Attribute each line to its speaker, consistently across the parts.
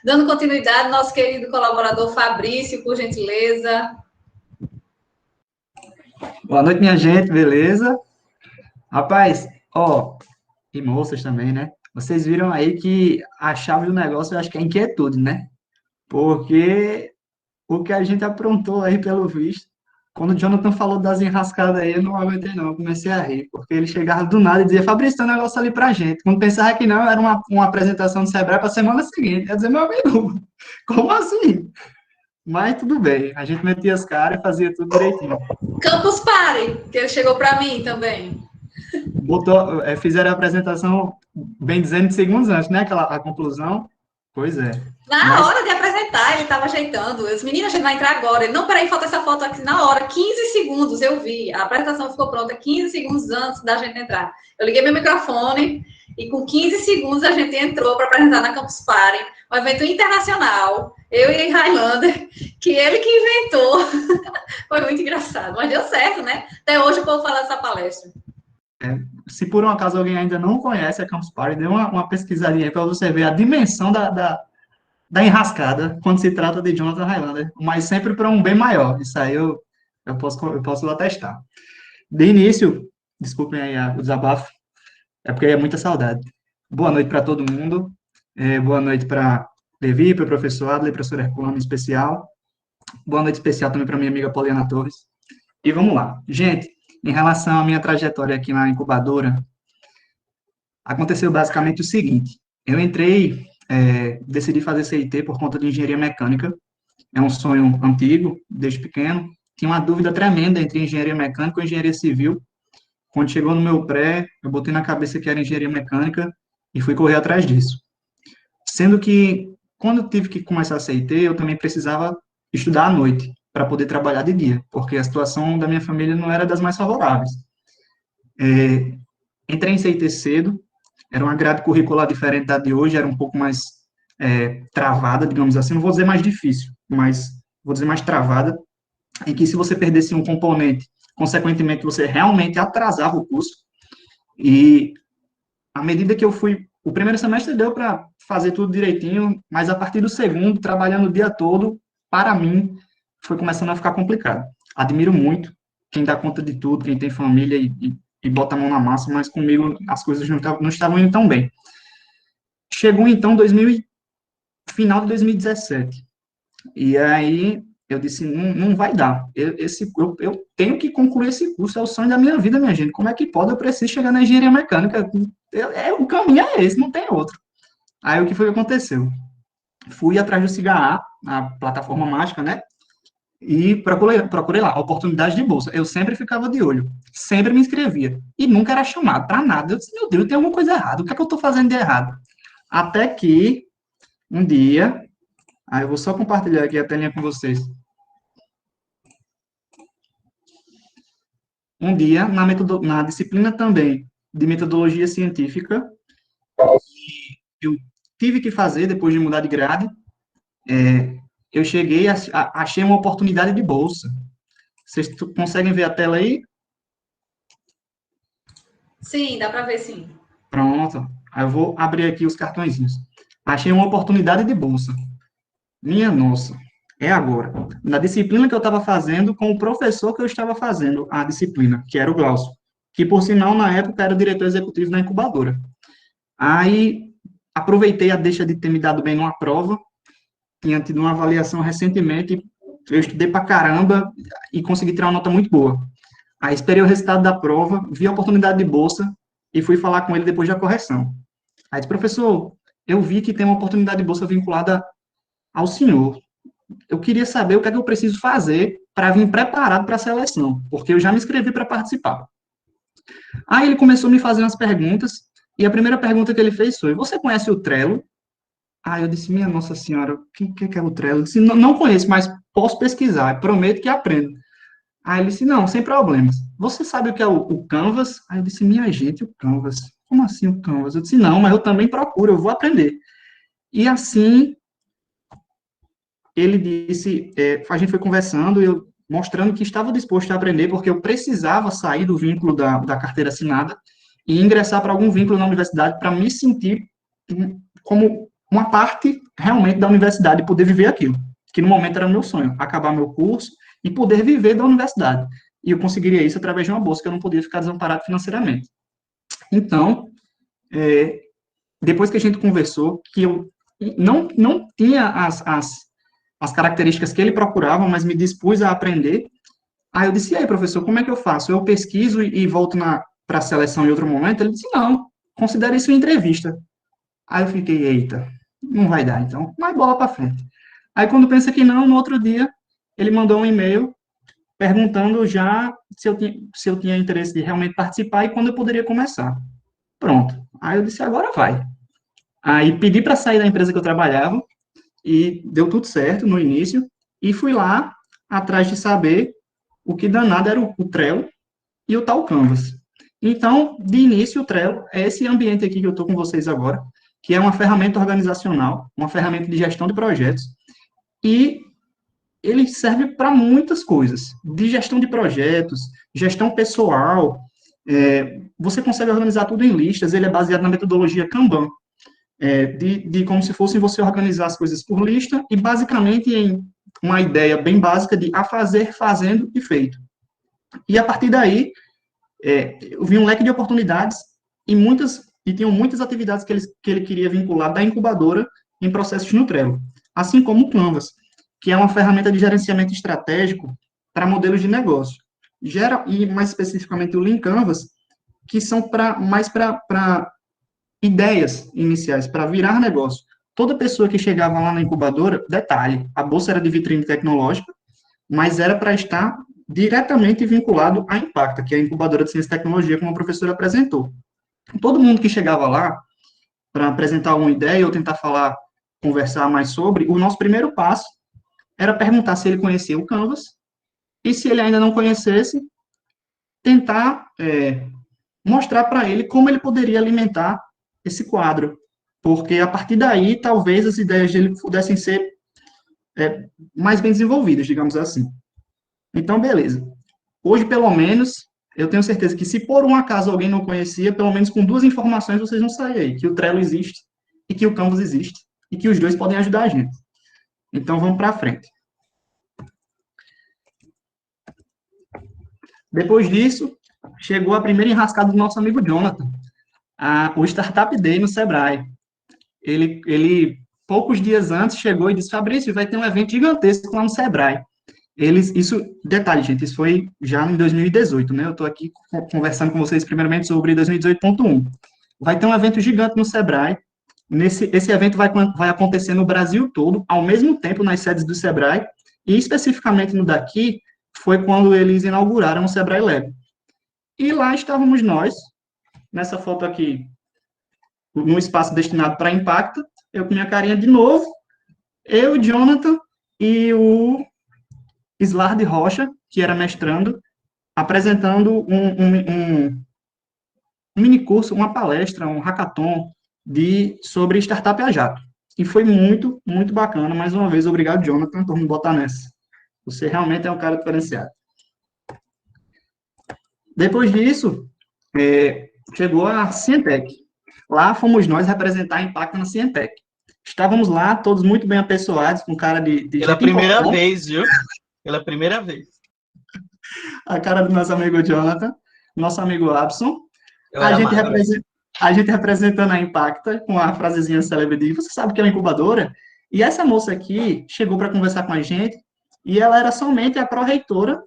Speaker 1: Dando continuidade, nosso querido colaborador Fabrício, por gentileza.
Speaker 2: Boa noite, minha gente, beleza? Rapaz, ó, e moças também, né? Vocês viram aí que a chave do negócio eu acho que é inquietude, né? Porque o que a gente aprontou aí, pelo visto, quando o Jonathan falou das enrascadas aí, eu não aguentei não, eu comecei a rir, porque ele chegava do nada e dizia, Fabrício, tem um negócio ali pra gente. Quando pensava que não, era uma apresentação do Sebrae para a semana seguinte. Eu ia dizer, meu amigo, como assim? Mas tudo bem, a gente metia as caras e fazia tudo direitinho.
Speaker 1: Campus Party, que ele chegou para mim também.
Speaker 2: Fizeram a apresentação, bem dizendo, de segundos antes, né? A conclusão. Pois é.
Speaker 1: Na
Speaker 2: Mas
Speaker 1: hora de apresentar, ele estava ajeitando. Os meninos, a gente vai entrar agora. Ele, não, peraí, falta essa foto aqui na hora. 15 segundos, eu vi. A apresentação ficou pronta 15 segundos antes da gente entrar. Eu liguei meu microfone e com 15 segundos a gente entrou para apresentar na Campus Party, um evento internacional. Eu e Highlander, que ele que inventou. Foi muito engraçado, mas deu certo, né? Até hoje o povo fala dessa palestra.
Speaker 2: se por um acaso alguém ainda não conhece a Campus Party, dê uma pesquisadinha aí para você ver a dimensão da enrascada quando se trata de Jonathan Highlander, mas sempre para um bem maior. Isso aí eu posso atestar. De início, desculpem aí o desabafo, é porque é muita saudade. Boa noite para todo mundo. Boa noite para Levi, para o professor Adler, professor Herculano em especial. Boa noite especial também para minha amiga Poliana Torres. E vamos lá. Gente, em relação à minha trajetória aqui na incubadora, aconteceu basicamente o seguinte. Eu decidi fazer CIT por conta de engenharia mecânica. É um sonho antigo, desde pequeno. Tinha uma dúvida tremenda entre engenharia mecânica ou engenharia civil. Quando chegou no meu pré, eu botei na cabeça que era engenharia mecânica e fui correr atrás disso. Sendo que, quando eu tive que começar a CIT, eu também precisava estudar à noite, para poder trabalhar de dia, porque a situação da minha família não era das mais favoráveis. Entrei em CIT cedo, era uma grade curricular diferente da de hoje, era um pouco mais travada, digamos assim, não vou dizer mais difícil, mas vou dizer mais travada, em que se você perdesse um componente, consequentemente você realmente atrasava o curso, e à medida que eu fui, o primeiro semestre deu para fazer tudo direitinho, mas a partir do segundo, trabalhando o dia todo, para mim, foi começando a ficar complicado. Admiro muito quem dá conta de tudo, quem tem família e bota a mão na massa, mas comigo as coisas não estavam indo tão bem. Chegou então final de 2017, e aí eu disse, não vai dar, eu tenho que concluir esse curso, é o sonho da minha vida, minha gente, como é que pode, eu preciso chegar na engenharia mecânica, o caminho é esse, não tem outro. Aí o que foi que aconteceu? Fui atrás do CIGA, a plataforma mágica, né, e procurei lá, oportunidade de bolsa. Eu sempre ficava de olho, sempre me inscrevia, e nunca era chamado para nada. Eu disse, meu Deus, tem alguma coisa errada, o que é que eu estou fazendo de errado? Até que, um dia, aí eu vou só compartilhar aqui a telinha com vocês. Um dia, na disciplina também de metodologia científica, eu tive que fazer, depois de mudar de grade, eu cheguei, achei uma oportunidade de bolsa. Vocês conseguem ver a tela aí?
Speaker 1: Sim, dá para ver, sim.
Speaker 2: Pronto. Aí eu vou abrir aqui os cartõezinhos. Achei uma oportunidade de bolsa. Minha nossa, é agora. Na disciplina que eu estava fazendo, com o professor que eu estava fazendo a disciplina, que era o Glaucio, que, por sinal, na época era o diretor executivo da incubadora. Aí, aproveitei a deixa de ter me dado bem numa prova, tinha tido uma avaliação recentemente, eu estudei pra caramba e consegui tirar uma nota muito boa. Aí esperei o resultado da prova, vi a oportunidade de bolsa e fui falar com ele depois da correção. Aí disse, professor, eu vi que tem uma oportunidade de bolsa vinculada ao senhor. Eu queria saber o que é que eu preciso fazer para vir preparado para a seleção, porque eu já me inscrevi para participar. Aí ele começou a me fazer umas perguntas, e a primeira pergunta que ele fez foi, você conhece o Trello? Aí eu disse, minha Nossa Senhora, o que é o Trello? Eu disse, não conheço, mas posso pesquisar, prometo que aprendo. Aí ele disse, não, sem problemas. Você sabe o que é o Canvas? Aí eu disse, minha gente, o Canvas. Como assim o Canvas? Eu disse, não, mas eu também procuro, eu vou aprender. E assim, ele disse, a gente foi conversando, eu mostrando que estava disposto a aprender, porque eu precisava sair do vínculo da carteira assinada e ingressar para algum vínculo na universidade para me sentir como uma parte realmente da universidade e poder viver aquilo, que no momento era meu sonho, acabar meu curso e poder viver da universidade. E eu conseguiria isso através de uma bolsa, que eu não podia ficar desamparado financeiramente. Então, depois que a gente conversou, que eu não tinha as características que ele procurava, mas me dispus a aprender, aí eu disse, e aí, professor, como é que eu faço? Eu pesquiso e volto para a seleção em outro momento? Ele disse, não, considere isso uma entrevista. Aí eu fiquei, eita, não vai dar, então, mais bola para frente. Aí quando pensa que não, no outro dia, ele mandou um e-mail perguntando já se eu tinha interesse de realmente participar e quando eu poderia começar. Pronto. Aí eu disse, agora vai. Aí pedi para sair da empresa que eu trabalhava e deu tudo certo no início e fui lá atrás de saber o que danado era o Trello e o tal Canvas. Então, de início, o Trello é esse ambiente aqui que eu estou com vocês agora, que é uma ferramenta organizacional, uma ferramenta de gestão de projetos, e ele serve para muitas coisas, de gestão de projetos, gestão pessoal, você consegue organizar tudo em listas, ele é baseado na metodologia Kanban, de como se fosse você organizar as coisas por lista, e basicamente em uma ideia bem básica de a fazer, fazendo e feito. E a partir daí, eu vi um leque de oportunidades e tinham muitas atividades que ele queria vincular da incubadora em processos no Trello, assim como o Canvas, que é uma ferramenta de gerenciamento estratégico para modelos de negócio. E mais especificamente o Lean Canvas, que são mais para ideias iniciais, para virar negócio. Toda pessoa que chegava lá na incubadora, detalhe, a bolsa era de vitrine tecnológica, mas era para estar diretamente vinculado à Impacta, que é a incubadora de ciência e tecnologia, como a professora apresentou. Todo mundo que chegava lá para apresentar uma ideia ou tentar conversar mais sobre, o nosso primeiro passo era perguntar se ele conhecia o Canvas, e se ele ainda não conhecesse, tentar mostrar para ele como ele poderia alimentar esse quadro, porque a partir daí, talvez as ideias dele pudessem ser mais bem desenvolvidas, digamos assim. Então, beleza. Hoje, pelo menos, eu tenho certeza que se por um acaso alguém não conhecia, pelo menos com 2 informações vocês vão sair aí, que o Trello existe e que o Canvas existe, e que os dois podem ajudar a gente. Então, vamos para frente. Depois disso, chegou a primeira enrascada do nosso amigo Jonathan, o Startup Day no Sebrae. Ele, poucos dias antes, chegou e disse, Fabrício, vai ter um evento gigantesco lá no Sebrae. Detalhe, gente, isso foi já em 2018, né? Eu estou aqui conversando com vocês primeiramente sobre 2018.1. Vai ter um evento gigante no Sebrae. Esse evento vai acontecer no Brasil todo, ao mesmo tempo, nas sedes do Sebrae, e especificamente no daqui, foi quando eles inauguraram o Sebrae Lab. E lá estávamos nós, nessa foto aqui, num espaço destinado para Impacta, eu com minha carinha de novo, eu, Jonathan e o Slard Rocha, que era mestrando, apresentando um mini curso, uma palestra, um hackathon sobre startup a jato. E foi muito, muito bacana. Mais uma vez, obrigado, Jonathan, por me botar nessa. Você realmente é um cara diferenciado. Depois disso, chegou a Cientec. Lá fomos nós representar Impacto na Cientec. Estávamos lá, todos muito bem apessoados, com cara de
Speaker 3: Pela primeira vez, viu? Pela primeira vez.
Speaker 2: A cara do nosso amigo Jonathan, nosso amigo Abson. A gente representando a Impacta com a frasezinha célebre de você sabe que é uma incubadora? E essa moça aqui chegou para conversar com a gente e ela era somente a pró-reitora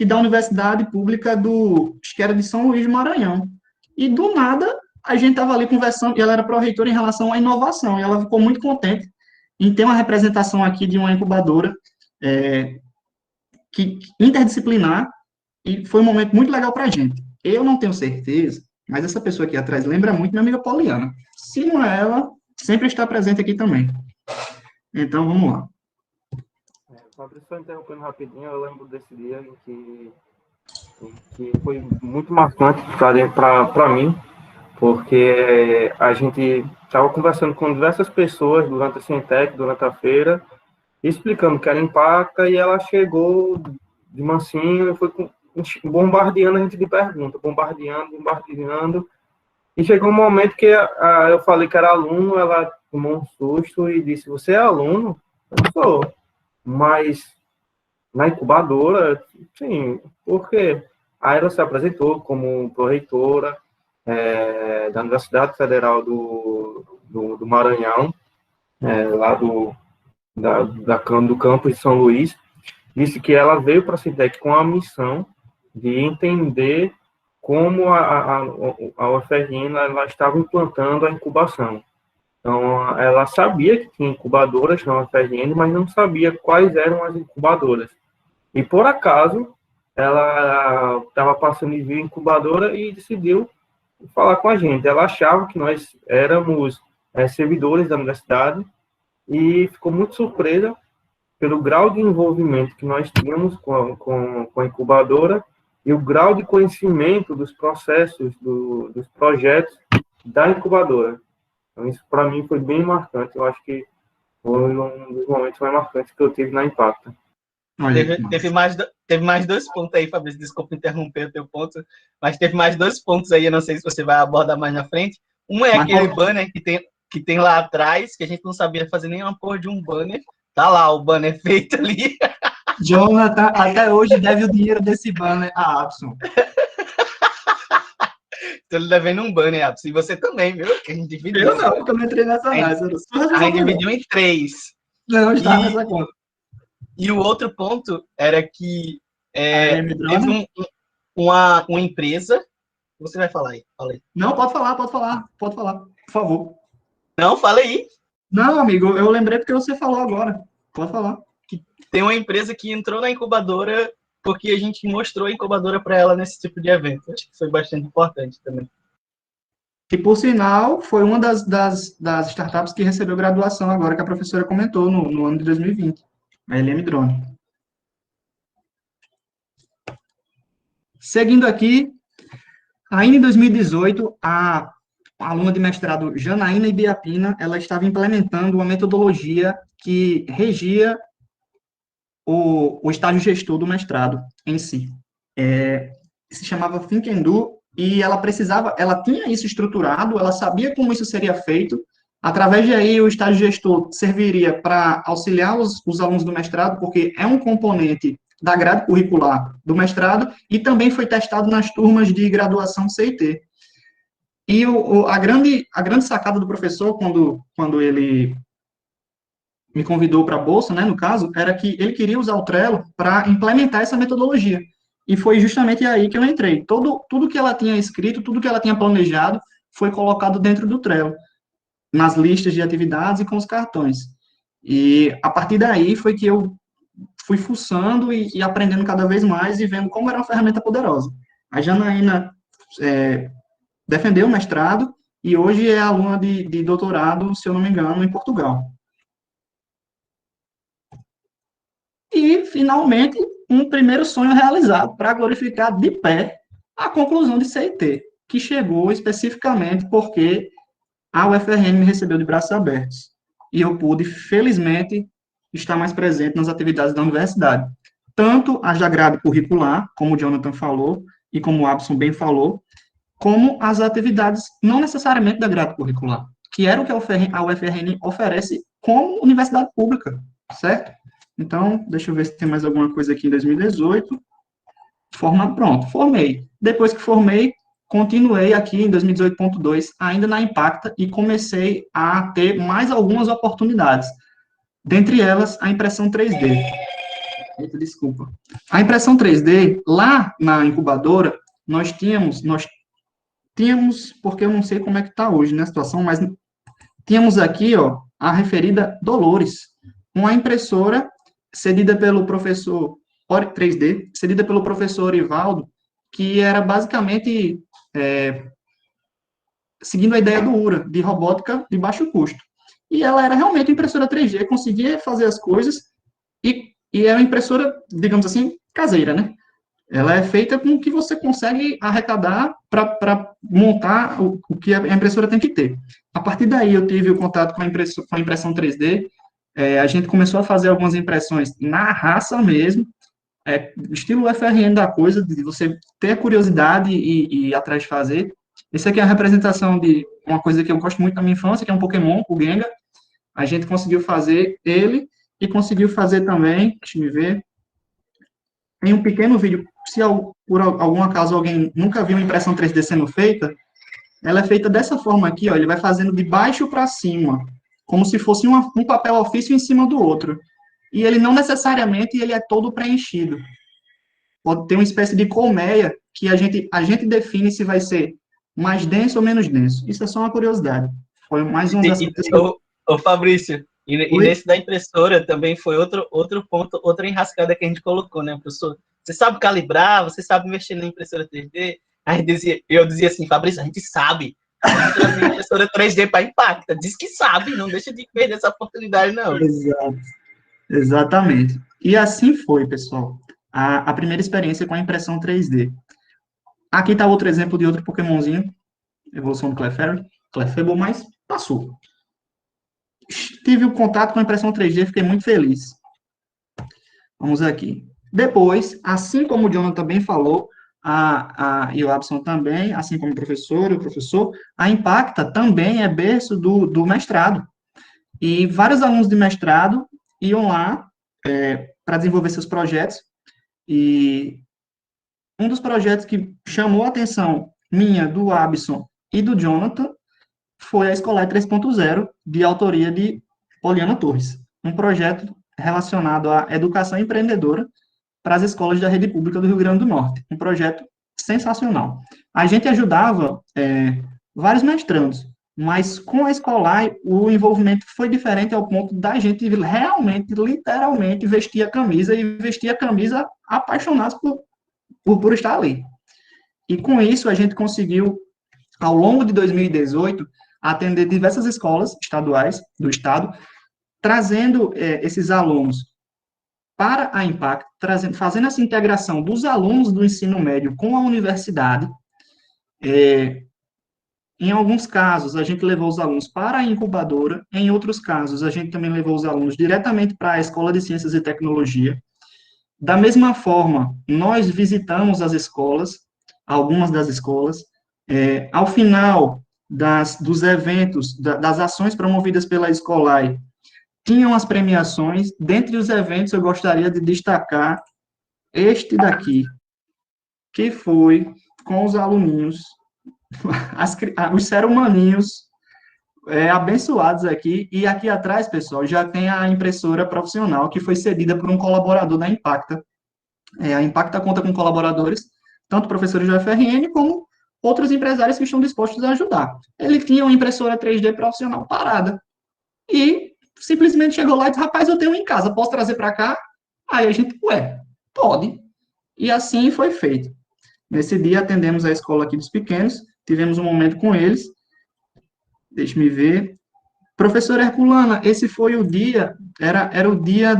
Speaker 2: da Universidade Pública acho que era de São Luís do Maranhão. E do nada, a gente estava ali conversando, e ela era pró-reitora em relação à inovação, e ela ficou muito contente em ter uma representação aqui de uma incubadora interdisciplinar, e foi um momento muito legal para a gente. Eu não tenho certeza, mas essa pessoa aqui atrás lembra muito minha amiga Poliana. Se não é ela, sempre está presente aqui também. Então, vamos lá.
Speaker 4: Fabrício, só interrompendo rapidinho, eu lembro desse dia em que foi muito marcante para mim, porque a gente estava conversando com diversas pessoas durante a Cientec, durante a feira, explicando que era Impacta, e ela chegou de mansinho e foi bombardeando a gente de perguntas, bombardeando, e chegou um momento que eu falei que era aluno, ela tomou um susto e disse, você é aluno? Eu sou. Mas na incubadora, sim, por quê? Aí ela se apresentou como pró-reitora da Universidade Federal do Maranhão, lá do campus de São Luís, disse que ela veio para a CITEC com a missão de entender como a UFRN ela estava implantando a incubação. Então, ela sabia que tinha incubadoras na UFRN, mas não sabia quais eram as incubadoras. E, por acaso, ela estava passando e viu a incubadora e decidiu falar com a gente. Ela achava que nós éramos servidores da universidade e ficou muito surpresa pelo grau de envolvimento que nós tínhamos com a incubadora e o grau de conhecimento dos processos, dos projetos da incubadora. Então, isso, para mim, foi bem marcante. Eu acho que foi um dos momentos mais marcantes que eu tive na Impacta.
Speaker 3: Teve mais 2 pontos aí, Fabrício, desculpa interromper o teu ponto, mas teve mais 2 pontos aí, eu não sei se você vai abordar mais na frente. Um é aquele banner que tem lá atrás, que a gente não sabia fazer nenhuma porra de um banner. Tá lá o banner feito ali.
Speaker 2: Jonathan, até hoje, deve o dinheiro desse banner a Abson.
Speaker 3: Tô lhe devendo um banner, Abson. E você também, viu? Que a gente dividiu.
Speaker 2: Eu não, porque eu não entrei nessa análise.
Speaker 3: A gente dividiu em 3.
Speaker 2: Não, está nessa conta.
Speaker 3: E o outro ponto era que teve uma empresa... Você vai falar aí, fala aí.
Speaker 2: Não, pode falar, por favor.
Speaker 3: Não, fala aí.
Speaker 2: Não, amigo, eu lembrei porque você falou agora. Pode falar.
Speaker 3: Tem uma empresa que entrou na incubadora porque a gente mostrou a incubadora para ela nesse tipo de evento. Acho que foi bastante importante também.
Speaker 2: E, por sinal, foi uma das startups que recebeu graduação agora, que a professora comentou no ano de 2020. A LM Drone. Seguindo aqui, ainda em 2018, a aluna de mestrado Janaína Ibiapina, ela estava implementando uma metodologia que regia o estágio gestor do mestrado em si. Se chamava Think and Do, e ela tinha isso estruturado, ela sabia como isso seria feito. Através daí, o estágio gestor serviria para auxiliar os alunos do mestrado, porque é um componente da grade curricular do mestrado, e também foi testado nas turmas de graduação CIT. E a grande sacada do professor, quando ele me convidou para a bolsa, né, no caso, era que ele queria usar o Trello para implementar essa metodologia. E foi justamente aí que eu entrei. Tudo que ela tinha escrito, tudo que ela tinha planejado, foi colocado dentro do Trello, nas listas de atividades e com os cartões. E a partir daí foi que eu fui fuçando e aprendendo cada vez mais e vendo como era uma ferramenta poderosa. A Janaína defendeu o mestrado e hoje é aluna de doutorado, se eu não me engano, em Portugal. E, finalmente, um primeiro sonho realizado para glorificar de pé a conclusão de CIT, que chegou especificamente porque a UFRN me recebeu de braços abertos. E eu pude, felizmente, estar mais presente nas atividades da universidade. Tanto as da grade curricular, como o Jonathan falou, e como o Abson bem falou, como as atividades não necessariamente da grade curricular, que era o que a UFRN oferece como universidade pública, certo? Então, deixa eu ver se tem mais alguma coisa aqui em 2018. Pronto, formei. Depois que formei, continuei aqui em 2018.2, ainda na Impacta, e comecei a ter mais algumas oportunidades. Dentre elas, a impressão 3D. Eita, desculpa. A impressão 3D, lá na incubadora, nós tínhamos, porque eu não sei como é que está hoje, né, a situação, mas tínhamos aqui, ó, a referida Dolores, uma impressora cedida pelo professor 3D, cedida pelo professor Ivaldo, que era basicamente seguindo a ideia do URA, de robótica de baixo custo. E ela era realmente impressora 3D, conseguia fazer as coisas, e é uma impressora, digamos assim, caseira, né? Ela é feita com o que você consegue arrecadar para montar o que a impressora tem que ter. A partir daí, eu tive o contato com a impressão 3D, a gente começou a fazer algumas impressões na raça mesmo, estilo UFRN da coisa, de você ter a curiosidade e ir atrás de fazer. Esse aqui é a representação de uma coisa que eu gosto muito da minha infância, que é um Pokémon, o Gengar, a gente conseguiu fazer ele e conseguiu fazer também, deixa eu ver, em um pequeno vídeo, se por algum acaso alguém nunca viu uma impressão 3D sendo feita, ela é feita dessa forma aqui, ó, ele vai fazendo de baixo para cima, como se fosse um papel ofício em cima do outro. E ele não necessariamente ele é todo preenchido. Pode ter uma espécie de colmeia que a gente define se vai ser mais denso ou menos denso. Isso é só uma curiosidade. Foi mais um das coisas que
Speaker 3: Ô Fabrício, e nesse da impressora também foi outro ponto, outra enrascada que a gente colocou, né, professor? Você sabe calibrar, você sabe mexer na impressora 3D? Aí eu dizia assim, Fabrício, a gente sabe. Vamos trazer a impressora 3D para Impacta. Diz que sabe, não deixa de perder essa oportunidade, não.
Speaker 2: Exato. Exatamente. E assim foi, pessoal, a primeira experiência com a impressão 3D. Aqui está outro exemplo de outro Pokémonzinho, evolução do Clefable, mas passou. Tive o contato com a impressão 3D, fiquei muito feliz. Vamos aqui. Depois, assim como o Jonathan também falou, e o Abson também, assim como o professor, a Impacta também é berço do mestrado. E vários alunos de mestrado iam lá para desenvolver seus projetos, e um dos projetos que chamou a atenção minha, do Abson e do Jonathan, foi a Escolar 3.0, de autoria de Poliana Torres, um projeto relacionado à educação empreendedora para as escolas da rede pública do Rio Grande do Norte, um projeto sensacional. A gente ajudava vários mestrandos, mas com a Escolar o envolvimento foi diferente ao ponto da gente realmente, literalmente, vestir a camisa apaixonados por estar ali. E com isso a gente conseguiu, ao longo de 2018, atender diversas escolas estaduais do estado, trazendo esses alunos para a Impacta, fazendo essa integração dos alunos do ensino médio com a universidade. Em alguns casos, a gente levou os alunos para a incubadora, em outros casos, a gente também levou os alunos diretamente para a Escola de Ciências e Tecnologia. Da mesma forma, nós visitamos as escolas, algumas das escolas. Ao final dos eventos, das ações promovidas pela Escolar, tinham as premiações. Dentre os eventos, eu gostaria de destacar este daqui, que foi com os aluninhos, os serumaninhos abençoados aqui, e aqui atrás, pessoal, já tem a impressora profissional, que foi cedida por um colaborador da Impacta. A Impacta conta com colaboradores, tanto professores da UFRN, como outros empresários que estão dispostos a ajudar. Ele tinha uma impressora 3D profissional parada, e simplesmente chegou lá e disse, rapaz, eu tenho em casa, posso trazer para cá? Aí a gente, pode. E assim foi feito. Nesse dia, atendemos a escola aqui dos pequenos, tivemos um momento com eles. Deixa-me ver. Professora Herculana, esse foi o dia, era o dia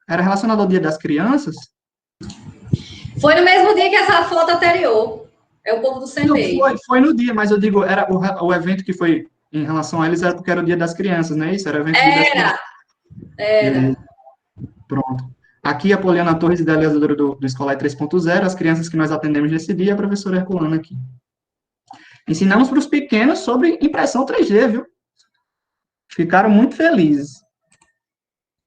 Speaker 2: era relacionado ao Dia das Crianças?
Speaker 1: Foi no mesmo dia que essa foto anterior. É o povo do CEMEI.
Speaker 2: Foi no dia, mas eu digo, era o evento que foi em relação a eles, era porque era o Dia das Crianças, não é isso? Era o evento do Dia das Crianças.
Speaker 1: Era.
Speaker 2: Pronto. Aqui a Poliana Torres, idealizadora do Escolar 3.0, as crianças que nós atendemos nesse dia, a professora Herculana aqui. Ensinamos para os pequenos sobre impressão 3D, viu? Ficaram muito felizes.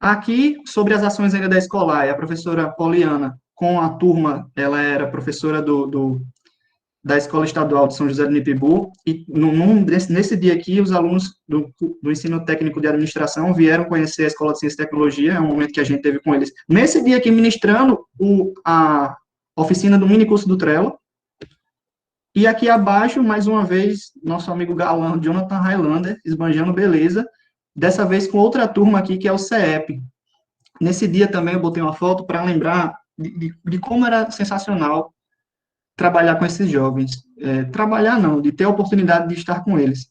Speaker 2: Aqui, sobre as ações ainda da Escolar, a professora Poliana, com a turma, ela era professora da Escola Estadual de São José do Nipibu, e nesse dia aqui, os alunos do Ensino Técnico de Administração vieram conhecer a Escola de Ciência e Tecnologia, é um momento que a gente teve com eles. Nesse dia aqui, ministrando a oficina do mini curso do Trello, e aqui abaixo, mais uma vez, nosso amigo galã, Jonathan Highlander, esbanjando beleza, dessa vez com outra turma aqui, que é o CEP. Nesse dia também eu botei uma foto para lembrar de como era sensacional trabalhar com esses jovens. Trabalhar não, de ter a oportunidade de estar com eles.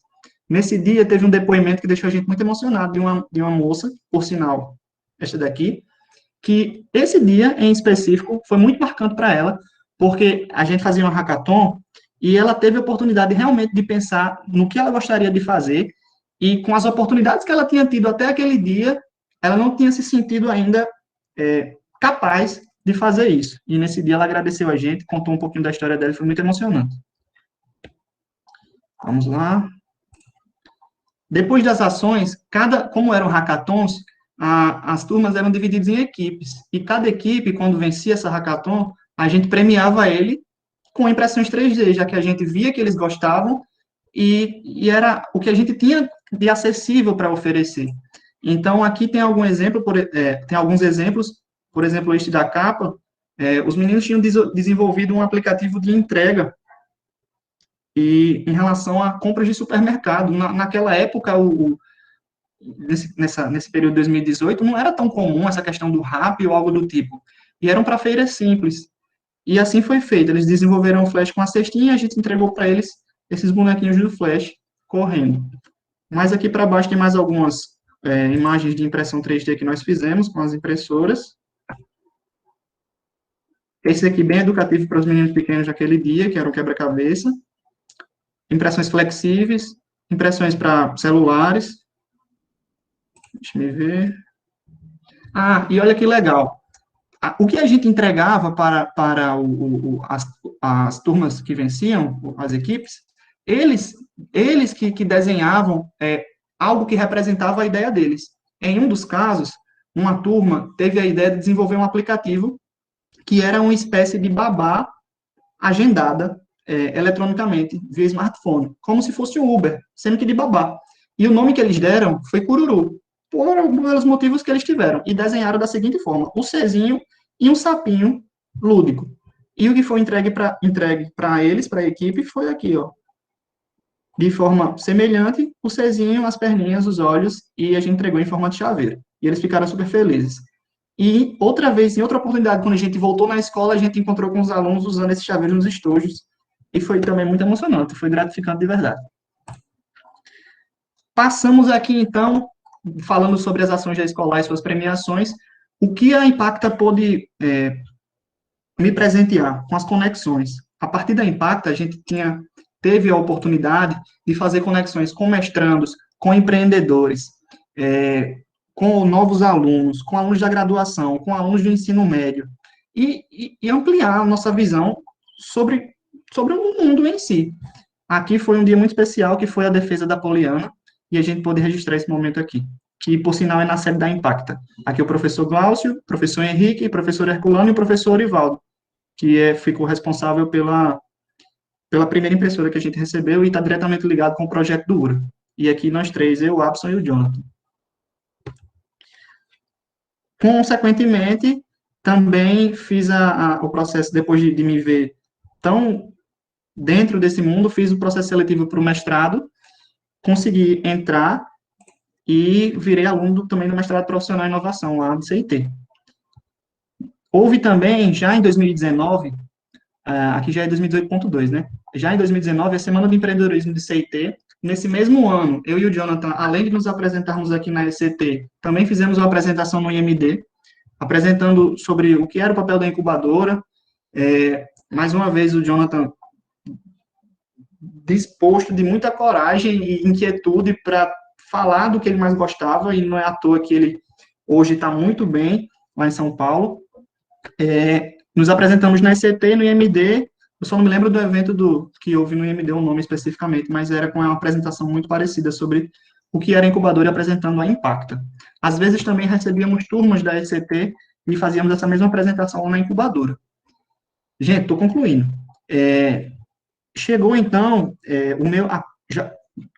Speaker 2: Nesse dia teve um depoimento que deixou a gente muito emocionado, de uma moça, por sinal, esta daqui, que esse dia em específico foi muito marcante para ela, porque a gente fazia um hackathon e ela teve a oportunidade realmente de pensar no que ela gostaria de fazer, e com as oportunidades que ela tinha tido até aquele dia, ela não tinha se sentido ainda capaz de fazer isso. E nesse dia ela agradeceu a gente, contou um pouquinho da história dela, foi muito emocionante. Vamos lá. Depois das ações, como eram hackathons, as turmas eram divididas em equipes, e cada equipe, quando vencia essa hackathon, a gente premiava ele com impressões 3D, já que a gente via que eles gostavam, e era o que a gente tinha de acessível para oferecer. Então, aqui tem alguns exemplos, por exemplo, este da capa, os meninos tinham desenvolvido um aplicativo de entrega e em relação a compras de supermercado. Naquela época, nesse período de 2018, não era tão comum essa questão do Rappi ou algo do tipo. E eram para feiras simples. E assim foi feito. Eles desenvolveram o Flash com a cestinha e a gente entregou para eles esses bonequinhos do Flash correndo. Mas aqui para baixo tem mais algumas imagens de impressão 3D que nós fizemos com as impressoras. Esse aqui bem educativo para os meninos pequenos daquele dia, que era um quebra-cabeça. Impressões flexíveis, impressões para celulares. Deixa eu ver. E olha que legal. O que a gente entregava para as turmas que venciam, as equipes, eles que desenhavam algo que representava a ideia deles. Em um dos casos, uma turma teve a ideia de desenvolver um aplicativo que era uma espécie de babá agendada eletronicamente via smartphone, como se fosse um Uber, sendo que de babá. E o nome que eles deram foi Cururu, por alguns motivos que eles tiveram, e desenharam da seguinte forma: um Czinho e um sapinho lúdico. E o que foi entregue para eles, para a equipe, foi aqui, ó. De forma semelhante, o Czinho, as perninhas, os olhos, e a gente entregou em forma de chaveiro. E eles ficaram super felizes. E outra vez, em outra oportunidade, quando a gente voltou na escola, a gente encontrou com os alunos usando esse chaveiro nos estojos. E foi também muito emocionante, foi gratificante de verdade. Passamos aqui, então, falando sobre as ações da escolar e suas premiações, o que a Impacta pôde me presentear com as conexões. A partir da Impacta, a gente teve a oportunidade de fazer conexões com mestrandos, com empreendedores, com novos alunos, com alunos da graduação, com alunos do ensino médio, e ampliar a nossa visão sobre o mundo em si. Aqui foi um dia muito especial, que foi a defesa da Poliana, e a gente pôde registrar esse momento aqui, que, por sinal, é na sede da Impacta. Aqui o professor Glaucio, professor Henrique, professor Herculano e o professor Orivaldo, que ficou responsável pela primeira impressora que a gente recebeu e está diretamente ligado com o projeto do URA. E aqui nós três, eu, o Abson e o Jonathan. Consequentemente, também fiz o processo, depois de me ver tão dentro desse mundo, fiz o processo seletivo para o mestrado, consegui entrar e virei aluno também do mestrado profissional em inovação, lá do CIT. Houve também, já em 2019, aqui já é 2018.2, né? Já em 2019, a Semana do Empreendedorismo de CIT. Nesse mesmo ano, eu e o Jonathan, além de nos apresentarmos aqui na ECT, também fizemos uma apresentação no IMD, apresentando sobre o que era o papel da incubadora. Mais uma vez, o Jonathan disposto de muita coragem e inquietude para falar do que ele mais gostava, e não é à toa que ele hoje está muito bem lá em São Paulo. Nos apresentamos na ECT, no IMD, eu só não me lembro do evento que houve no IMD, um nome especificamente, mas era com uma apresentação muito parecida sobre o que era incubadora, apresentando a Impacta. Às vezes também recebíamos turmas da ECT e fazíamos essa mesma apresentação na incubadora. Gente, estou concluindo. Chegou, então,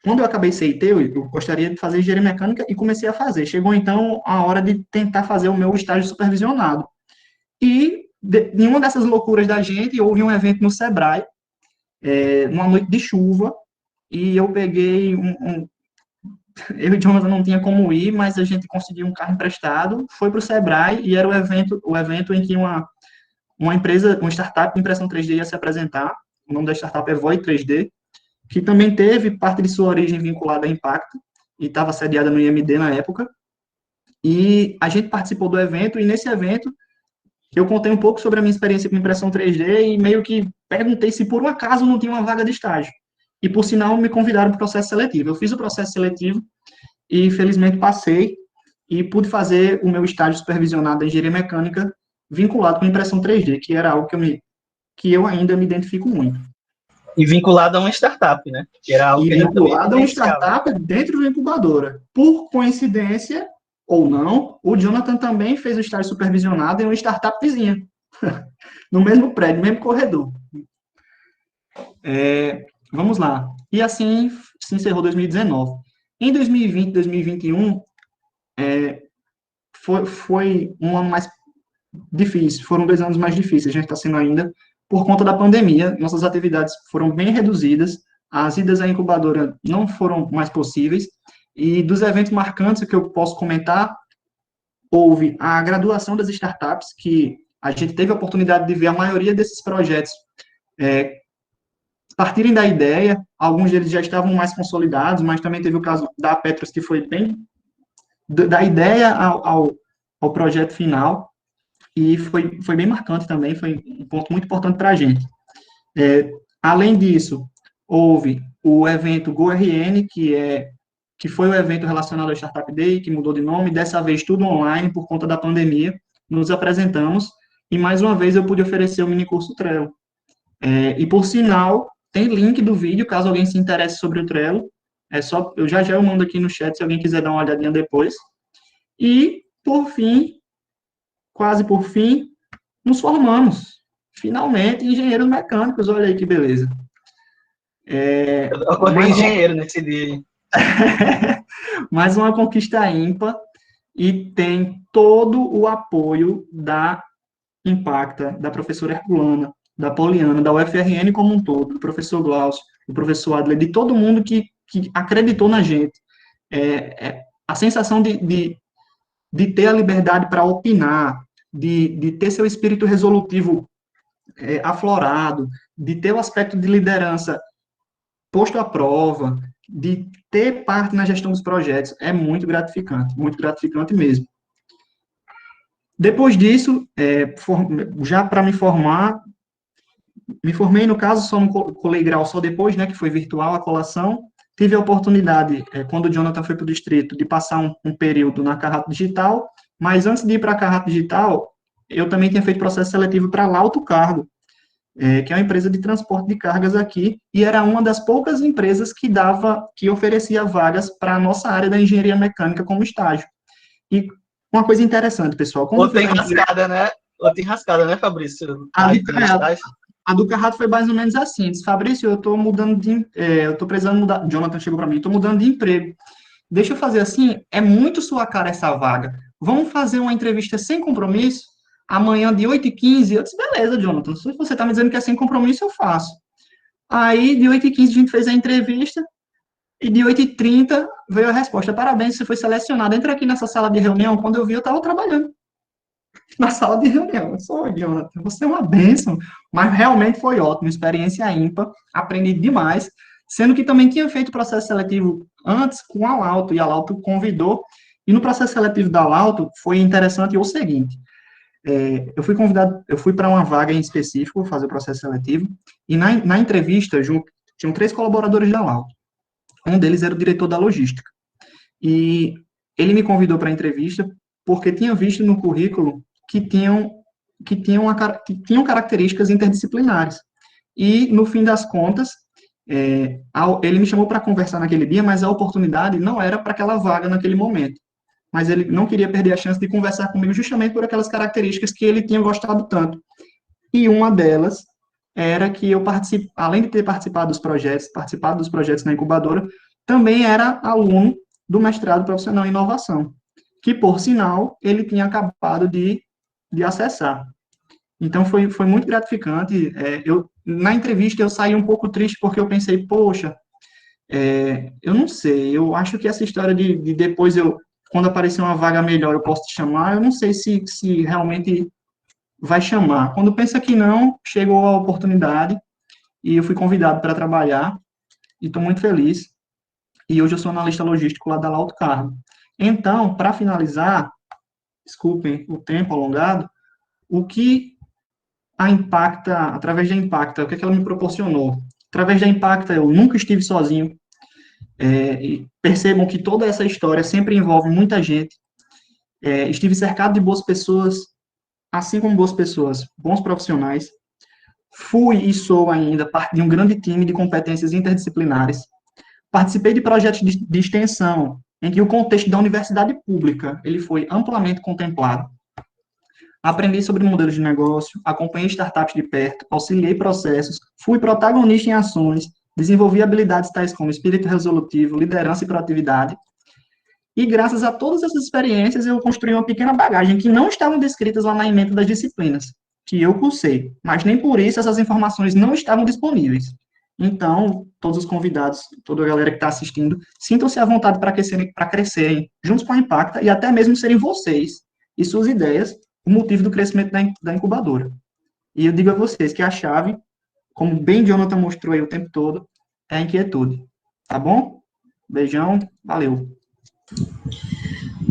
Speaker 2: quando eu acabei CIT, eu gostaria de fazer engenharia mecânica e comecei a fazer. Chegou, então, a hora de tentar fazer o meu estágio supervisionado. E, em uma dessas loucuras da gente, houve um evento no Sebrae, numa noite de chuva, e eu peguei eu e o Jonathan não tinha como ir, mas a gente conseguiu um carro emprestado, foi para o Sebrae, e era o evento em que uma empresa, uma startup de impressão 3D ia se apresentar. O nome da startup é Void 3D, que também teve parte de sua origem vinculada a Impacta, e estava sediada no IMD na época. E a gente participou do evento, e nesse evento eu contei um pouco sobre a minha experiência com impressão 3D e meio que perguntei se por um acaso não tinha uma vaga de estágio. E, por sinal, me convidaram para o processo seletivo. Eu fiz o processo seletivo e, felizmente, passei e pude fazer o meu estágio supervisionado da engenharia mecânica vinculado com impressão 3D, que era algo que eu ainda me identifico muito.
Speaker 3: E vinculado a uma startup, né? Que era algo
Speaker 2: E
Speaker 3: que a gente também
Speaker 2: vinculado a uma
Speaker 3: influenciava.
Speaker 2: startup dentro da incubadora. Por coincidência, ou não, o Jonathan também fez o estágio supervisionado em uma startup vizinha. No mesmo prédio, no mesmo corredor. Vamos lá. E assim se encerrou 2019. Em 2020, 2021, foi um ano mais difícil, foram 2 anos mais difíceis, a gente está sendo ainda, por conta da pandemia, nossas atividades foram bem reduzidas, as idas à incubadora não foram mais possíveis, e dos eventos marcantes que eu posso comentar, houve a graduação das startups, que a gente teve a oportunidade de ver a maioria desses projetos partirem da ideia, alguns deles já estavam mais consolidados, mas também teve o caso da Petros, que foi bem da ideia ao projeto final, e foi bem marcante também, foi um ponto muito importante para a gente. Além disso, houve o evento GoRN, que foi o evento relacionado ao Startup Day, que mudou de nome, dessa vez tudo online, por conta da pandemia, nos apresentamos, e mais uma vez eu pude oferecer o minicurso Trello. E por sinal, tem link do vídeo, caso alguém se interesse sobre o Trello, eu já eu mando aqui no chat, se alguém quiser dar uma olhadinha depois. E, por fim, quase por fim, nos formamos, finalmente, engenheiros mecânicos, olha aí que beleza.
Speaker 3: Eu acordei engenheiro nesse dia.
Speaker 2: Mais uma conquista ímpar, e tem todo o apoio da Impacta, da professora Herculana, da Poliana, da UFRN como um todo, do professor Glaucio, do professor Adler, de todo mundo que acreditou na gente. A sensação de ter a liberdade para opinar, de ter seu espírito resolutivo aflorado, de ter o aspecto de liderança posto à prova, de ter parte na gestão dos projetos, é muito gratificante mesmo. Depois disso, já para me formar, me formei, no caso, só no colei grau só depois, né, que foi virtual a colação. Tive a oportunidade, quando o Jonathan foi para o distrito, de passar um período na Carrato Digital, mas antes de ir para a Carrato Digital, eu também tinha feito processo seletivo para a Lauto Cargo, que é uma empresa de transporte de cargas aqui, e era uma das poucas empresas que oferecia vagas para a nossa área da engenharia mecânica como estágio. E uma coisa interessante, pessoal.
Speaker 3: Outra enrascada, né? Outra enrascada, né, Fabrício?
Speaker 2: A do Carrato foi mais ou menos assim. Disse, Fabrício, eu estou mudando eu estou precisando mudar. Jonathan chegou para mim, estou mudando de emprego. Deixa eu fazer assim, é muito sua cara essa vaga. Vamos fazer uma entrevista sem compromisso? Amanhã, de 8h15, eu disse, beleza, Jonathan, se você está me dizendo que é sem compromisso, eu faço. Aí, de 8h15, a gente fez a entrevista, e de 8h30 veio a resposta, parabéns, você foi selecionado, entra aqui nessa sala de reunião. Quando eu vi, eu estava trabalhando na sala de reunião. Eu sou, Jonathan, você é uma bênção, mas realmente foi ótimo, experiência ímpar, aprendi demais, sendo que também tinha feito processo seletivo antes com a Lauto, e a Lauto convidou, e no processo seletivo da Lauto foi interessante o seguinte, eu fui para uma vaga em específico, fazer o processo seletivo, e na entrevista, tinham 3 colaboradores da Lauto. Um deles era o diretor da logística. E ele me convidou para a entrevista porque tinha visto no currículo que tinham características interdisciplinares. E, no fim das contas, ele me chamou para conversar naquele dia, mas a oportunidade não era para aquela vaga naquele momento. Mas ele não queria perder a chance de conversar comigo justamente por aquelas características que ele tinha gostado tanto. E uma delas era que eu além de ter participado dos projetos na incubadora, também era aluno do mestrado profissional em inovação, que, por sinal, ele tinha acabado de acessar. Então, foi muito gratificante. Na entrevista, eu saí um pouco triste, porque eu pensei, poxa, eu não sei, eu acho que essa história de depois quando aparecer uma vaga melhor, eu posso te chamar, eu não sei se realmente vai chamar. Quando pensa que não, chegou a oportunidade, e eu fui convidado para trabalhar, e estou muito feliz. E hoje eu sou analista logístico lá da Lauto Cargo. Então, para finalizar, desculpem o tempo alongado, o que a Impacta, através da Impacta, o que ela me proporcionou? Através da Impacta, eu nunca estive sozinho. E percebam que toda essa história sempre envolve muita gente. Estive cercado de boas pessoas, assim como boas pessoas, bons profissionais. Fui e sou ainda parte de um grande time de competências interdisciplinares. Participei de projetos de extensão, em que o contexto da universidade pública ele foi amplamente contemplado. Aprendi sobre modelos de negócio, acompanhei startups de perto, auxiliei processos, fui protagonista em ações, desenvolvi habilidades tais como espírito resolutivo, liderança e proatividade. E graças a todas essas experiências, eu construí uma pequena bagagem que não estavam descritas lá na ementa das disciplinas, que eu cursei, mas nem por isso essas informações não estavam disponíveis. Então, todos os convidados, toda a galera que está assistindo, sintam-se à vontade para crescerem juntos com a Impacta e até mesmo serem vocês e suas ideias o motivo do crescimento da incubadora. E eu digo a vocês que a chave, como bem Jonathan mostrou aí o tempo todo, é a inquietude. Tá bom? Beijão, valeu.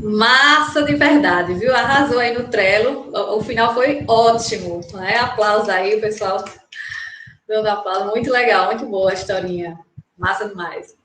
Speaker 1: Massa de verdade, viu? Arrasou aí no Trello. O final foi ótimo, né? Aplausos aí, o pessoal dando aplauso. Muito legal, muito boa a historinha. Massa demais.